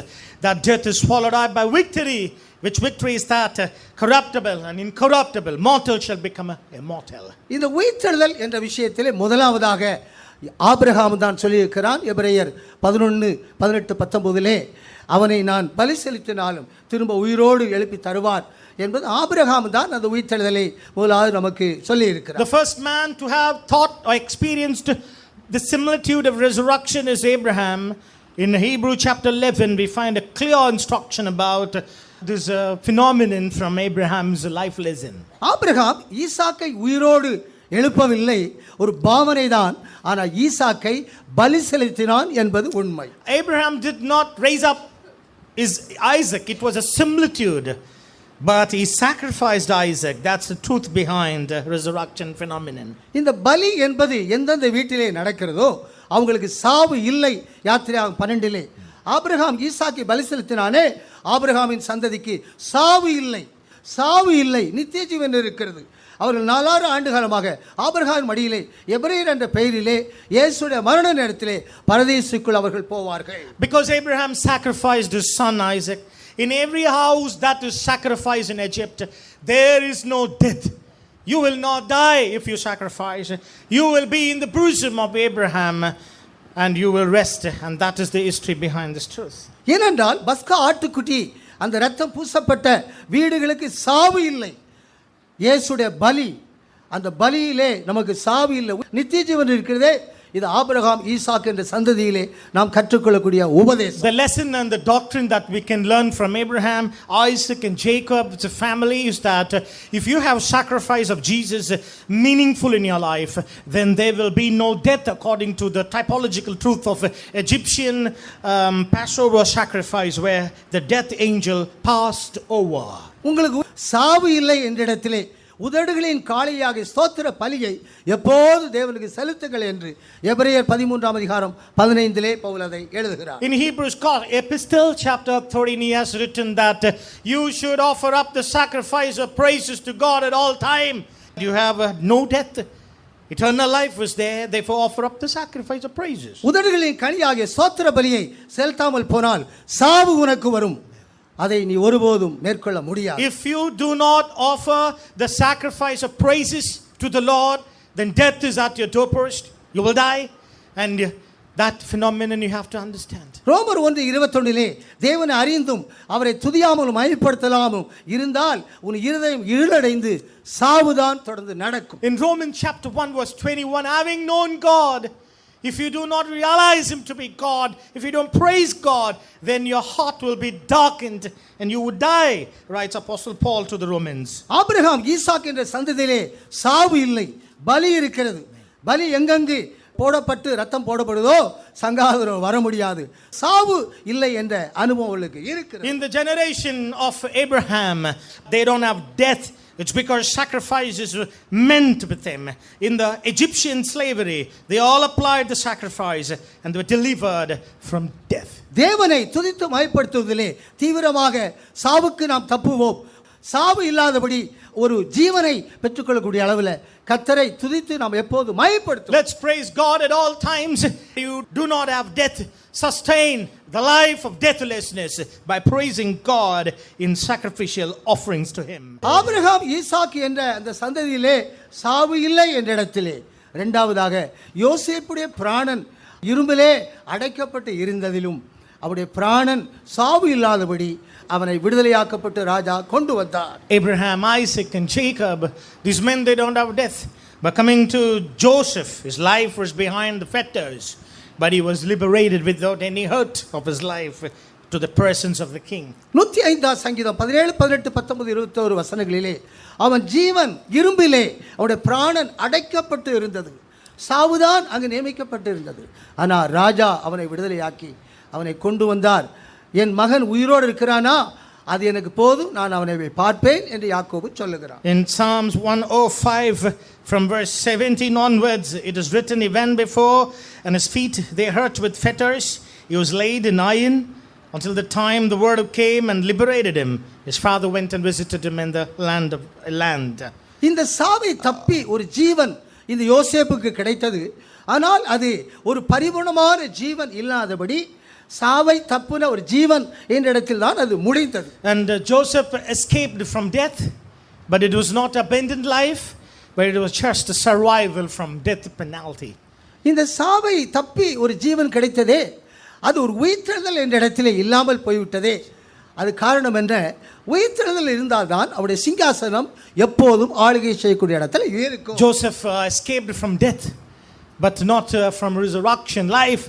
that death is swallowed up by victory, which victory is that corruptible and incorruptible, mortal shall become immortal. இந்த உயிர்த்தெழுதல் என்ற விஷயத்திலே முதலாவதாக ஆபிரகாம் தான் சொல்லியிருக்கிறான். எபிரேயர் 11:18-19 அவனை நான் பலி செலுத்தினாலும் திரும்ப உயிரோடு எழுப்பி தருவார் என்பது ஆபிரகாம் தான் அந்த உயிர்த்தெழுதலை முதலாவது நமக்கு சொல்லி இருக்கிறார். The first man to have thought or experienced the similitude of resurrection is Abraham. In Hebrew chapter 11 we find a clear instruction about this phenomenon from Abraham's life lesson. Abraham ஈசாக்கை உயிரோடு எழுப்பவில்லை, ஒரு பாவனை தான். ஆனால் ஈசாக்கை பலி செலுத்தினான் என்பது உண்மை. Abraham did not raise up his Isaac, it was a similitude, but he sacrificed Isaac. That's the truth behind the resurrection phenomenon. இந்த பலி என்பது எந்தெந்த வீட்டிலே நடக்கிறதோ அவங்களுக்கு சாவு இல்லை. யாத்திரையாகும் 12 ஆபிரகாம் ஈசாக்கை பலி செலுத்தினானே, ஆபிரகாமின் சந்ததிக்கு சாவு இல்லை, சாவு இல்லை, நித்திய ஜீவன் இருக்கிறது. அவர்கள் 400 ஆண்டுகாலமாக ஆபிரகாமின் மடியிலே எபிரேயர் என்ற பெயரிலே இயேசுடைய மரண நேரத்திலே பரதீசுக்குள் அவர்கள் போவார்கள். Because Abraham sacrificed his son Isaac, in every house that is sacrificed in Egypt, there is no death. You will not die if you sacrifice. You will be in the bosom of Abraham and you will rest. And that is the history behind this truth. ஏனென்றால் பஸ்கா ஆட்டுக்குட்டி அந்த இரத்தம் பூசப்பட்ட வீடுகளுக்கு சாவு இல்லை. இயேசுடைய பலி, அந்த பலியிலே நமக்கு சாவு இல்லை, நித்திய ஜீவன் இருக்கிறதே. இது ஆபிரகாம் ஈசாக்கு என்ற சந்ததியிலே நாம் கற்றுக்கொள்ளக்கூடிய உபதேசம். The lesson and the doctrine that we can learn from Abraham, Isaac and Jacob, the family, is that if you have sacrifice of Jesus meaningful in your life, then there will be no death according to the typological truth of Egyptian Passover sacrifice where the death angel passed over. உங்களுக்கு சாவு இல்லை என்ற இடத்திலே உதடுகளின் காளையாக ஸ்தோத்திர பலியை எப்போது தேவனுக்கு செலுத்துங்கள் என்று எபிரேயர் 13ஆம் அதிகாரம் 15 பவுல் அதை எழுதுகிறார். In Hebrews epistle chapter 13 he has written that you should offer up the sacrifice of praises to God at all time. You have no death. Eternal life was there, therefore offer up the sacrifice of praises. உதடுகளின் கனியாகிய ஸ்தோத்திர பலியை செலுத்தாமல் போனால் சாவு உனக்கு வரும், அதை நீ ஒருபோதும் மேற்கொள்ள முடியாது. If you do not offer the sacrifice of praises to the Lord, then death is at your doorpost. You will die, and that phenomenon you have to understand. ரோமர் 1:21 தேவனை அறிந்தும் அவரை துதியாமலும் மகிமைப்படுத்தலாமும் இருந்தால் உன் இருதயம் இருளடைந்து சாவுதான் தொடர்ந்து நடக்கும். In Romans chapter 1 verse 21, having known God, if you do not realize him to be God, if you don't praise God, then your heart will be darkened and you would die, writes Apostle Paul to the Romans. Abraham Isaac என்ற சந்ததியிலே சாவு இல்லை, பலி இருக்கிறது. பலி எங்கெங்கு போடப்பட்டு ரத்தம் போடப்படுதோ சங்காரம் வர முடியாது. சாவு இல்லை என்ற அனுபவம் உங்களுக்கு இருக்கிறது. In the generation of Abraham, they don't have death. It's because sacrifices were meant with them. In the Egyptian slavery, they all applied the sacrifice and they were delivered from death. தேவனை துதித்து மகிமைப்படுத்துவதிலே தீவிரமாக சாவுக்கு நாம் தப்புவோம். சாவு இல்லாதபடி ஒரு ஜீவனை பெற்றுக்கொள்ளக்கூடிய அளவில் கர்த்தரை துதித்து நாம் எப்போது மகிமைப்படுத்துவோம். Let's praise God at all times. You do not have death. Sustain the life of deathlessness by praising God in sacrificial offerings to him. Abraham Isaac என்ற அந்த சந்ததியிலே சாவு இல்லை என்ற இடத்திலே இரண்டாவதாக யோசேப்புடைய பிராணன் இரும்பிலே அடைக்கப்பட்டு இருந்ததிலும் அவருடைய பிராணன் சாவு இல்லாதபடி அவனை விடுதலையாக்கப்பட்டு ராஜா கொண்டு வந்தார். Abraham, Isaac and Jacob, these men, they don't have death. But coming to Joseph, his life was behind the fetters, but he was liberated without any hurt of his life to the presence of the king. 105 சங்கீதம் 17, 18, 19, 21 வசனங்களிலே அவன் ஜீவன் இரும்பிலே அவருடைய பிராணன் அடைக்கப்பட்டு இருந்தது, சாவுதான் அங்கு நியமிக்கப்பட்டு இருந்தது. ஆனால் ராஜா அவனை விடுதலையாக்கி அவனை கொண்டு வந்தார். என் மகன் உயிரோடு இருக்கிறானா, அது எனக்கு போதும், நான் அவனை பார்ப்பேன் என்று யாக்கோபு சொல்லுகிறான். In Psalms 105 from verse 17 onwards, it is written, he went before and his feet they hurt with fetters, he was laid in iron until the time the word came and liberated him. His father went and visited him in the land. இந்த சாவை தப்பி ஒரு ஜீவன் இந்த யோசேப்புக்கு கிடைத்தது. ஆனால் அது ஒரு பரிபூர்ணமான ஜீவன் இல்லாதபடி சாவை தப்புன ஒரு ஜீவன் என்ற இடத்தில் தான் அது முடிந்தது. And Joseph escaped from death, but it was not abundant life, but it was just a survival from death penalty. இந்த சாவை தப்பி ஒரு ஜீவன் கிடைத்ததே, அது ஒரு உயிர்த்தெழுதல் என்ற இடத்திலே இல்லாமல் போய்விட்டதே. அது காரணம் என்ன? உயிர்த்தெழுதல் இருந்தால்தான் அவருடைய சிங்காசனம் எப்போதும் ஆளுகை செய்யக்கூடிய இடத்துல இருக்கும். Joseph escaped from death, but not from resurrection life.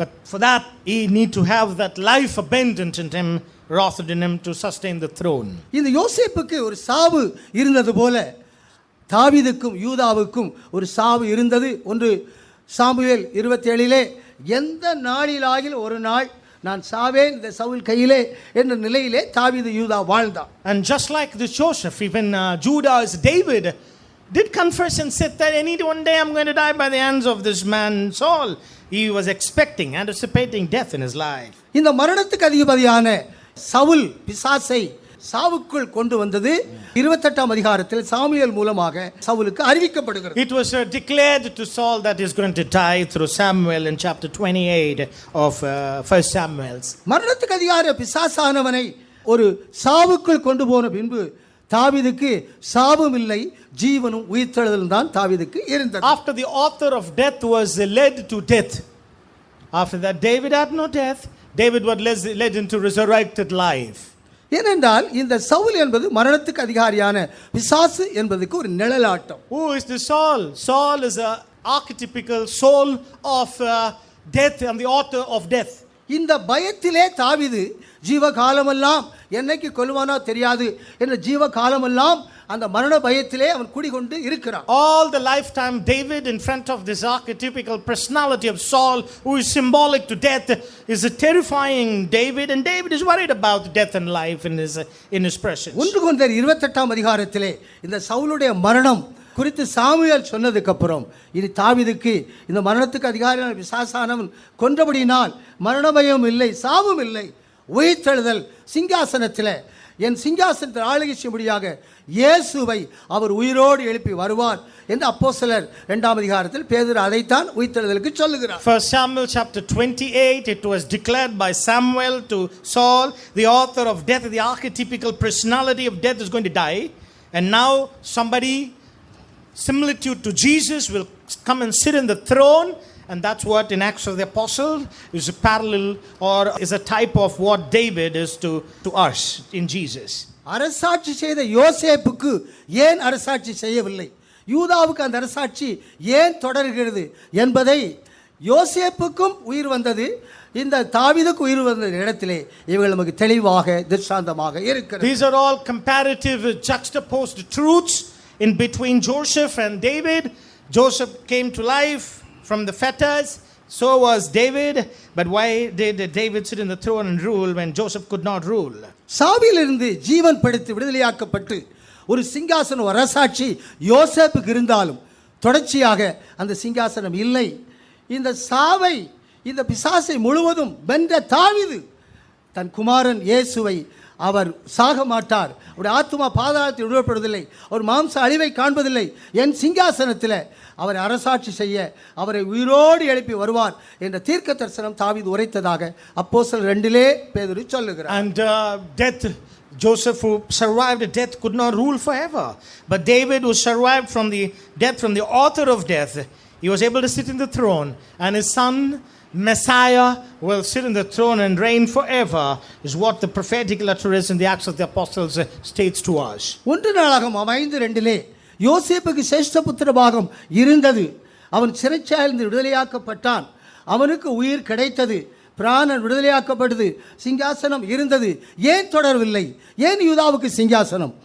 But for that, he need to have that life abundant in him, rather than him to sustain the throne. இந்த யோசேப்புக்கு ஒரு சாவு இருந்தது போல தாவீதுக்கும் யூதாவுக்கும் ஒரு சாவு இருந்தது. 1 சாமுவேல் 27 எந்த நாளிலாகில் ஒரு நாள் நான் சாவேன் இந்த சவுல் கையிலே என்ற நிலையிலே தாவீது யூதா வாழ்ந்தான். And just like the Joseph, even Judah as David did confess and said that any one day I'm going to die by the hands of this man Saul. He was expecting, anticipating death in his life. இந்த மரணத்துக்கு அதிபதியான சவுல் பிசாசை சாவுக்குள் கொண்டு வந்தது 28ஆம் அதிகாரத்தில் Samuel மூலமாக சவுலுக்கு அறிவிக்கப்படுகிறது. It was declared to Saul that he is going to die through Samuel in chapter 28 of 1 Samuel. மரணத்துக்கு அதிகார பிசாசானவனை ஒரு சாவுக்குள் கொண்டு போன பின்பு தாவீதுக்கு சாவும் இல்லை, ஜீவனும் உயிர்த்தெழுதலும் தான் தாவீதுக்கு இருந்தது. After the author of death was led to death, after that David had no death, David was led into resurrected life. ஏனென்றால் இந்த சவுல் என்பது மரணத்துக்கு அதிகாரியான பிசாசு என்பதுக்கு ஒரு நிழலாட்டம். Who is this Saul? Saul is a archetypical soul of death and the author of death. இந்த பயத்திலே தாவீது ஜீவகாலமெல்லாம் என்னைக்கு கொல்லுவானோ தெரியாது என்ற ஜீவகாலமெல்லாம் அந்த மரண பயத்திலே அவன் குடிகொண்டு இருக்கிறான். All the lifetime David in front of this archetypical personality of Saul, who is symbolic to death, is a terrifying David, and David is worried about death and life in his presence. 1 கொரிந்தியர் 28 அதிகாரத்திலே இந்த சவுலுடைய மரணம் குறித்து Samuel சொன்னதுக்கு அப்புறம் இனி தாவீதுக்கு இந்த மரணத்துக்கு அதிகாரியான பிசாசானவன் கொன்றபடியினால் மரண பயம் இல்லை, சாவும் இல்லை, உயிர்த்தெழுதல், சிங்காசனத்தில் என் சிங்காசனத்தில் ஆளுகை செய்யும்படியாக இயேசுவை அவர் உயிரோடு எழுப்பி வருவார் என்று அப்போஸ்தலர் 2 அதிகாரத்தில் பேதுரு அதைத்தான் உயிர்த்தெழுதலுக்கு சொல்லுகிறார். First Samuel chapter 28, it was declared by Samuel to Saul, the author of death, the archetypical personality of death is going to die, and now somebody similitude to Jesus will come and sit in the throne, and that's what in Acts of the Apostles is a parallel or is a type of what David is to us in Jesus. அரசாட்சி செய்த யோசேப்புக்கு ஏன் அரசாட்சி செய்யவில்லை, யூதாவுக்கு அந்த அரசாட்சி ஏன் தொடர்கிறது என்பதை, யோசேப்புக்கும் உயிர் வந்தது, இந்த தாவீதுக்கு உயிர் வந்த இடத்திலே இவர்கள் நமக்கு தெளிவாக திருஷ்டாந்தமாக இருக்கிறது. These are all comparative juxtaposed truths in between Joseph and David. Joseph came to life from the fetters, so was David, but why did David sit in the throne and rule when Joseph could not rule? சாவிலிருந்து ஜீவன் படுத்தி விடுதலையாக்கப்பட்டு ஒரு சிங்காசனம் அரசாட்சி யோசேப்புக்கு இருந்தாலும் தொடர்ச்சியாக அந்த சிங்காசனம் இல்லை. இந்த சாவை, இந்த பிசாசை முழுவதும் வென்ற தாவீது தன் குமாரன் இயேசுவை அவர் சாக மாட்டார், அவருடைய ஆத்துமா பாதாளத்தில் விடுவிக்கப்படுவதில்லை, அவர் மாம்ச அழிவை காண்பதில்லை, என் சிங்காசனத்தில் அவரை அரசாட்சி செய்ய அவரை உயிரோடு எழுப்பி வருவார் என்ற தீர்க்க தரிசனம் தாவீது உரைத்ததாக அப்போஸ்தலர் 2 பேதுரு சொல்லுகிறார். And death, Joseph who survived death could not rule forever, but David who survived from the death, from the author of death, he was able to sit in the throne, and his son Messiah will sit in the throne and reign forever, is what the prophetic utterance in the Acts of the Apostles states to us. 1 நாளாகமம் 5:2 யோசேப்புக்கு சேஷ்ட புத்திர பாகம் இருந்தது, அவன் சிறைச்சாலையிலிருந்து விடுதலையாக்கப்பட்டான், அவனுக்கு உயிர் கிடைத்தது, பிராணன் விடுதலையாக்கப்பட்டது, சிங்காசனம் இருந்தது, ஏன் தொடரவில்லை, ஏன் யூதாவுக்கு சிங்காசனம்?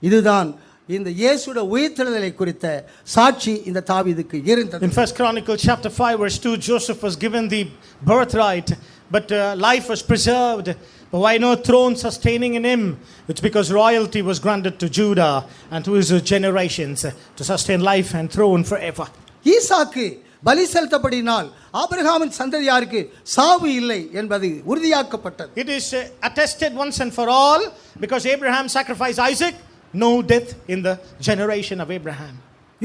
இதுதான் இந்த இயேசுவோட உயிர்த்தெழுதலை குறித்த சாட்சி இந்த தாவீதுக்கு இருந்தது. In 1 Chronicles chapter 5 verse 2, Joseph was given the birthright, but life was preserved. But why no throne sustaining in him? It's because royalty was granted to Judah and to his generations to sustain life and throne forever. ஈசாக்கு பலி செலுத்தப்படினால் ஆபிரகாமின் சந்ததியாருக்கு சாவு இல்லை என்பது உறுதியாக்கப்பட்டது. It is attested once and for all, because Abraham sacrificed Isaac, no death in the generation of Abraham.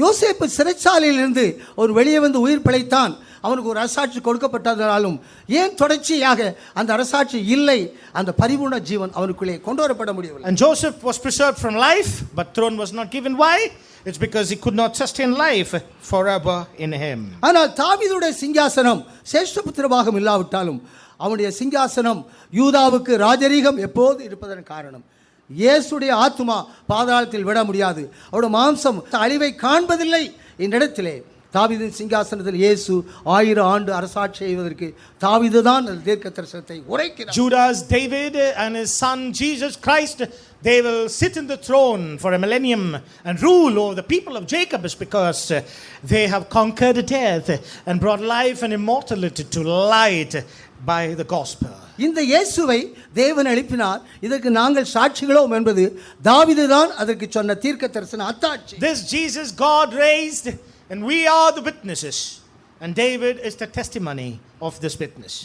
யோசேப்பு சிறைச்சாலையிலிருந்து ஒரு வெளியே வந்து உயிர் பிழைத்தான், அவனுக்கு ஒரு அரசாட்சி கொடுக்கப்பட்டதாலும் ஏன் தொடர்ச்சியாக அந்த அரசாட்சி இல்லை, அந்த பரிபூர்ண ஜீவன் அவனுக்குள்ளே கொண்டு வரப்பட முடியவில்லை. And Joseph was preserved from life, but throne was not given. Why? It's because he could not sustain life forever in him. ஆனால் தாவீதுடைய சிங்காசனம் சேஷ்ட புத்திர பாகம் இல்லாவிட்டாலும் அவனுடைய சிங்காசனம் யூதாவுக்கு ராஜரீகம் எப்போது இருப்பதன் காரணம், இயேசுடைய ஆத்துமா பாதாளத்தில் விட முடியாது, அவருடைய மாம்சம் அழிவை காண்பதில்லை. இந்த இடத்திலே தாவீதின் சிங்காசனத்தில் இயேசு 1000 ஆண்டு அரசாட்சி செய்வதற்கு தாவீது தான் தீர்க்க தரிசனத்தை உரைக்கிறார். Judah's David and his son Jesus Christ, they will sit in the throne for a millennium and rule over the people of Jacob, is because they have conquered death and brought life and immortality to light by the gospel. இந்த இயேசுவை தேவன் எழுப்பினார், இதற்கு நாங்கள் சாட்சிகளோம் என்பது தாவீது தான் அதற்கு சொன்ன தீர்க்க தரிசன அத்தாட்சி. This Jesus God raised, and we are the witnesses, and David is the testimony of this witness.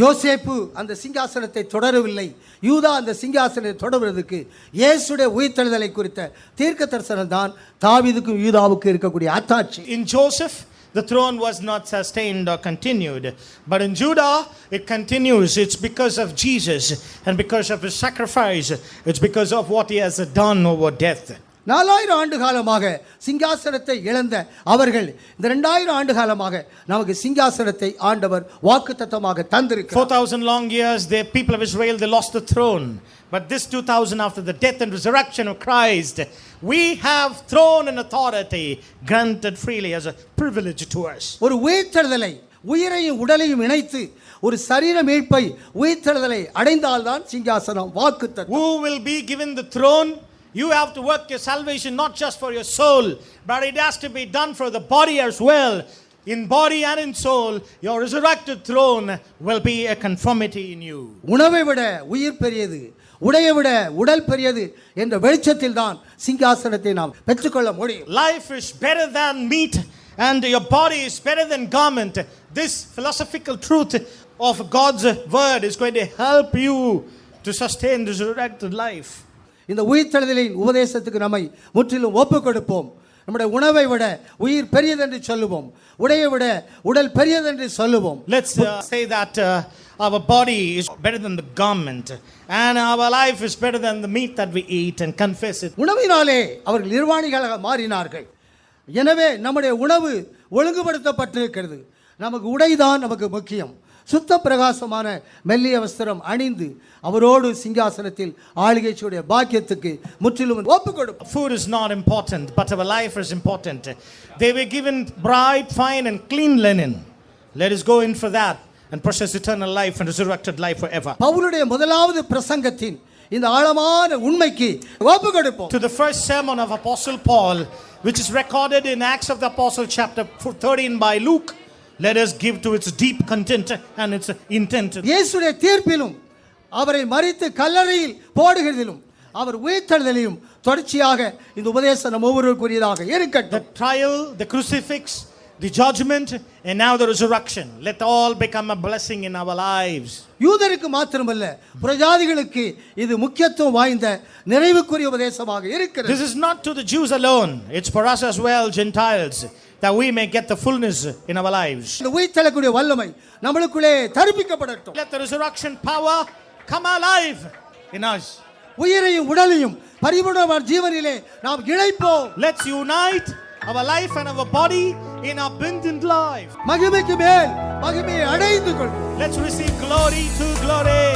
யோசேப்பு அந்த சிங்காசனத்தை தொடரவில்லை, யூதா அந்த சிங்காசனத்தை தொடர்வதற்கு இயேசுடைய உயிர்த்தெழுதலை குறித்த தீர்க்க தரிசனம் தான் தாவீதுக்கும் யூதாவுக்கும் இருக்கக்கூடிய அத்தாட்சி. In Joseph, the throne was not sustained or continued, but in Judah it continues. It's because of Jesus and because of his sacrifice. It's because of what he has done over death. 4000 ஆண்டு காலமாக சிங்காசனத்தை இழந்த அவர்கள் இந்த 2000 ஆண்டு காலமாக நமக்கு சிங்காசனத்தை ஆண்டவர் வாக்குத்தத்தமாக தந்திருக்கிறார். 4,000 long years, the people of Israel, they lost the throne. But this 2,000 after the death and resurrection of Christ, we have throne and authority granted freely as a privilege to us. ஒரு உயிர்த்தெழுதலை, உயிரையும் உடலையும் இணைத்து ஒரு சரீர மீட்பை, உயிர்த்தெழுதலை அடைந்தால்தான் சிங்காசனம் வாக்குத்தத்தம். Who will be given the throne? You have to work your salvation not just for your soul, but it has to be done for the body as well. In body and in soul, your resurrected throne will be a conformity in you. உணவை விட உயிர் பெரியது, உடையை விட உடல் பெரியது என்ற வெளிச்சத்தில் தான் சிங்காசனத்தை நாம் பெற்றுக்கொள்ள முடியும். Life is better than meat and your body is better than garment. This philosophical truth of God's word is going to help you to sustain this resurrected life. இந்த உயிர்த்தெழுதலின் உபதேசத்துக்கு நம்மை முற்றிலும் ஒப்புக் கொடுப்போம். நம்முடைய உணவை விட உயிர் பெரியதென்று சொல்லுவோம், உடையை விட உடல் பெரியதென்று சொல்லுவோம். Let's say that our body is better than the garment and our life is better than the meat that we eat, and confess it. உணவினாலே அவர்கள் நிர்வாணிகளாக மாறினார்கள். எனவே நம்முடைய உணவு ஒழுங்குபடுத்தப்பட்டிருக்கிறது. நமக்கு உடைதான் நமக்கு முக்கியம். சுத்த பிரகாசமான மெல்லிய வஸ்திரம் அணிந்து அவரோடு சிங்காசனத்தில் ஆளுகைச்சுடைய பாக்கியத்துக்கு முற்றிலும் ஒப்புக் கொடுப்போம். Food is not important, but our life is important. They were given bright, fine and clean linen. Let us go in for that and possess eternal life and resurrected life forever. பவுலுடைய முதலாவது பிரசங்கத்தின் இந்த ஆழமான உண்மைக்கு ஒப்புக் கொடுப்போம். To the first sermon of Apostle Paul, which is recorded in Acts of the Apostle chapter 13 by Luke, let us give to its deep content and its intent. இயேசுடைய தீர்ப்பிலும் அவரை மரித்து கல்லறையில் போடுகிறதிலும் அவர் உயிர்த்தெழுதலையும் தொடர்ச்சியாக இந்த உபதேசம் நம்ம ஒவ்வொருவருக்குரியதாக இருக்கட்டும். The trial, the crucifix, the judgment, and now the resurrection. Let all become a blessing in our lives. யூதருக்கு மாத்திரமல்ல, புறஜாதிகளுக்கு இது முக்கியத்துவம் வாய்ந்த நிறைவுக்குரிய உபதேசமாக இருக்கிறது. This is not to the Jews alone. It's for us as well, Gentiles, that we may get the fullness in our lives. இந்த உயிர்த்தெழக்கூடிய வல்லமை நம்மளுக்குள்ளே தரிப்பிக்கப்படட்டும். Let the resurrection power come alive in us. உயிரையும் உடலையும் பரிபூரணமான ஜீவனிலே நாம் இணைப்போம். Let's unite our life and our body in abundant life. மகிமைக்கு மேல் மகிமையை அடைந்து கொள்வோம். Let's receive glory to glory.